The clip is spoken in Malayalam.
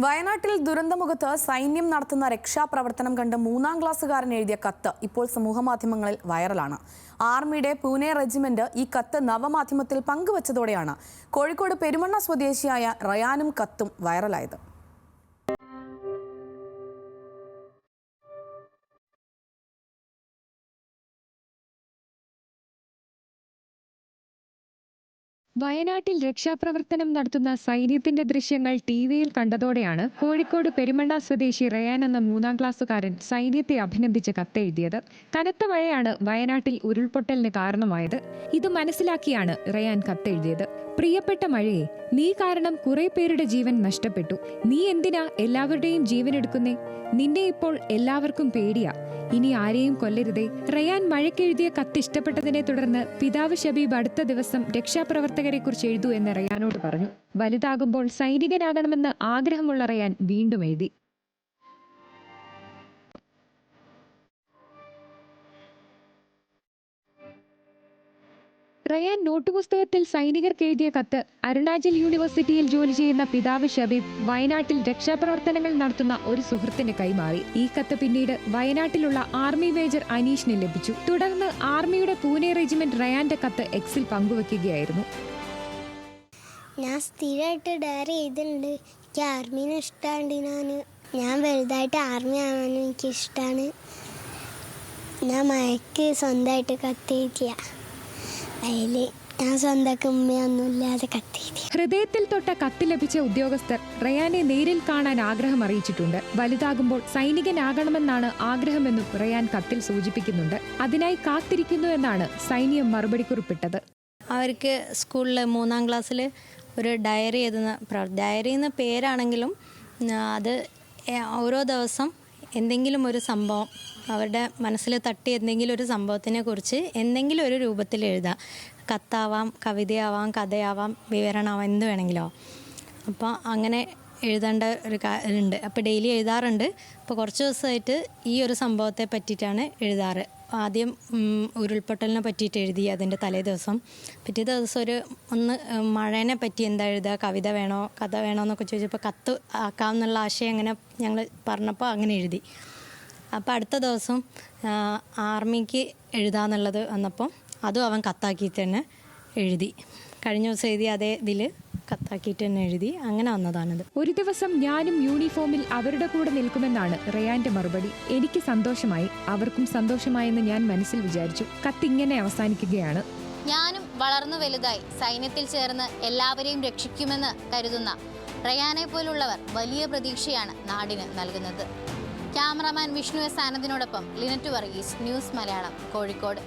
വയനാട്ടിൽ ദുരന്തമുഖത്ത് സൈന്യം നടത്തുന്ന രക്ഷാപ്രവർത്തനം കണ്ട് 3ാം ക്ലാസ്സുകാരൻ എഴുതിയ കത്ത് ഇപ്പോൾ സമൂഹമാധ്യമങ്ങളിൽ വൈറലാണ്. ആർമിയുടെ പൂനെ റെജിമെന്റ് ഈ കത്ത് നവമാധ്യമത്തിൽ പങ്കുവച്ചതോടെയാണ് കോഴിക്കോട് പെരുമണ്ണ സ്വദേശിയായ റയാനും കത്തും വൈറലായത്. വയനാട്ടിൽ രക്ഷാപ്രവർത്തനം നടത്തുന്ന സൈന്യത്തിന്റെ ദൃശ്യങ്ങൾ ടിവിയിൽ കണ്ടതോടെയാണ് കോഴിക്കോട് പെരുമണ്ണ സ്വദേശി റയാൻ എന്ന 3ാം ക്ലാസ്സുകാരൻ സൈന്യത്തെ അഭിനന്ദിച്ച് കത്തെഴുതിയത്. കനത്ത മഴയാണ് വയനാട്ടിൽ ഉരുൾപൊട്ടലിന് കാരണമായത്. ഇത് മനസ്സിലാക്കിയാണ് റയാൻ കത്തെഴുതിയത്. പ്രിയപ്പെട്ട മഴയെ, നീ കാരണം കുറെ പേരുടെ ജീവൻ നഷ്ടപ്പെട്ടു. നീ എന്തിനാ എല്ലാവരുടെയും ജീവൻ എടുക്കുന്നേ? നിന്നെ ഇപ്പോൾ എല്ലാവർക്കും പേടിയാ. ഇനി ആരെയും കൊല്ലരുതേ. റയാൻ മഴയ്ക്കെഴുതിയ കത്ത് ഇഷ്ടപ്പെട്ടതിനെ തുടർന്ന് പിതാവ് ഷബീബ് അടുത്ത ദിവസം രക്ഷാപ്രവർത്തകരെ കുറിച്ച് എഴുതൂ എന്ന് റയാനോട് പറഞ്ഞു. വലുതാകുമ്പോൾ സൈനികനാകണമെന്ന് ആഗ്രഹമുള്ള റയാൻ വീണ്ടും എഴുതി. റയാൻ നോട്ടുപുസ്തകത്തിൽ സൈനികർക്ക് എഴുതിയ കത്ത് അരുണാചൽ യൂണിവേഴ്സിറ്റിയിൽ ജോലി ചെയ്യുന്ന പിതാവ് ഷബീബ് വയനാട്ടിൽ രക്ഷാപ്രവർത്തനങ്ങൾ നടത്തുന്ന ഒരു സുഹൃത്തിന് കൈമാറി. ഈ കത്ത് പിന്നീട് വയനാട്ടിലുള്ള ആർമി മേജർ അനീഷിന് ലഭിച്ചു. തുടർന്ന് ആർമിയുടെ പൂനെ റെജിമെന്റ് റയാന്റെ കത്ത് എക്സിൽ പങ്കുവെക്കുകയായിരുന്നു. ഞാൻ സ്ഥിരമായിട്ട് ഡയറി ചെയ്തിട്ടുണ്ട്. എനിക്ക് ആർമീനെ ഇഷ്ടമാണ്. ഞാൻ വലുതായിട്ട് ആർമി ആവാനും എനിക്കിഷ്ടമാണ്. ഞാൻ മഴയ്ക്ക് സ്വന്തമായിട്ട് കത്തെഴുതിയ അതില് ഞാൻ സ്വന്തം ഉമ്മയൊന്നുമില്ലാതെ കത്തെഴുതി. ഹൃദയത്തിൽ തൊട്ട കത്ത് ലഭിച്ച ഉദ്യോഗസ്ഥർ റയാനെ നേരിൽ കാണാൻ ആഗ്രഹം അറിയിച്ചിട്ടുണ്ട്. വലുതാകുമ്പോൾ സൈനികനാകണമെന്നാണ് ആഗ്രഹമെന്നും റയാൻ കത്തിൽ സൂചിപ്പിക്കുന്നുണ്ട്. അതിനായി കാത്തിരിക്കുന്നു എന്നാണ് സൈന്യം മറുപടി കുറിപ്പിട്ടത്. അവർക്ക് സ്കൂളിൽ 3ാം ക്ലാസ്സിൽ ഒരു ഡയറി ഡയറി എന്ന പേരാണെങ്കിലും അത് ഓരോ ദിവസം എന്തെങ്കിലും ഒരു സംഭവം അവരുടെ മനസ്സിൽ തട്ടി എന്തെങ്കിലും ഒരു സംഭവത്തിനെ കുറിച്ച് എന്തെങ്കിലും ഒരു രൂപത്തിൽ എഴുതാം. കത്താവാം, കവിതയാവാം, കഥയാവാം, വിവരണമാവാം, എന്ത് വേണമെങ്കിലോ. അപ്പോൾ അങ്ങനെ എഴുതേണ്ട ഒരു ഉണ്ട്. അപ്പോൾ ഡെയിലി എഴുതാറുണ്ട്. അപ്പോൾ കുറച്ച് ദിവസമായിട്ട് ഈ ഒരു സംഭവത്തെ പറ്റിയിട്ടാണ് എഴുതാറ്. ആദ്യം ഉരുൾപൊട്ടലിനെ പറ്റിയിട്ട് എഴുതി അതിൻ്റെ തലേ ദിവസം. പിറ്റേ ദിവസം മഴേനെ പറ്റി എന്താ എഴുതുക, കവിത വേണോ കഥ വേണോ എന്നൊക്കെ ചോദിച്ചപ്പോൾ കത്ത് ആക്കാമെന്നുള്ള ആശയം അങ്ങനെ ഞങ്ങൾ പറഞ്ഞപ്പോൾ അങ്ങനെ എഴുതി. അപ്പോൾ അടുത്ത ദിവസം ആർമിക്ക് എഴുതാന്നുള്ളത് വന്നപ്പോൾ അതും അവൻ കത്താക്കിയിട്ട് തന്നെ എഴുതി. കഴിഞ്ഞ ദിവസം എഴുതി അതേ ഇതിൽ കത്താക്കിയിട്ട് തന്നെ എഴുതി. അങ്ങനെ വന്നതാണിത്. ഒരു ദിവസം ഞാനും യൂണിഫോമിൽ അവരുടെ കൂടെ നിൽക്കുമെന്നാണ് റയാന്റെ മറുപടി. എനിക്ക് സന്തോഷമായി, അവർക്കും സന്തോഷമായെന്ന് ഞാൻ മനസ്സിൽ വിചാരിച്ചു. കത്തിങ്ങനെ അവസാനിക്കുകയാണ്. ഞാനും വളർന്നു വലുതായി സൈന്യത്തിൽ ചേർന്ന് എല്ലാവരെയും രക്ഷിക്കുമെന്ന് കരുതുന്ന റയാനെ പോലുള്ളവർ വലിയ പ്രതീക്ഷയാണ് നാടിന് നൽകുന്നത്. ക്യാമറാമാൻ വിഷ്ണു എസ് ആനന്ദിനോടൊപ്പം ലിനറ്റ് വർഗീസ്, ന്യൂസ് മലയാളം, കോഴിക്കോട്.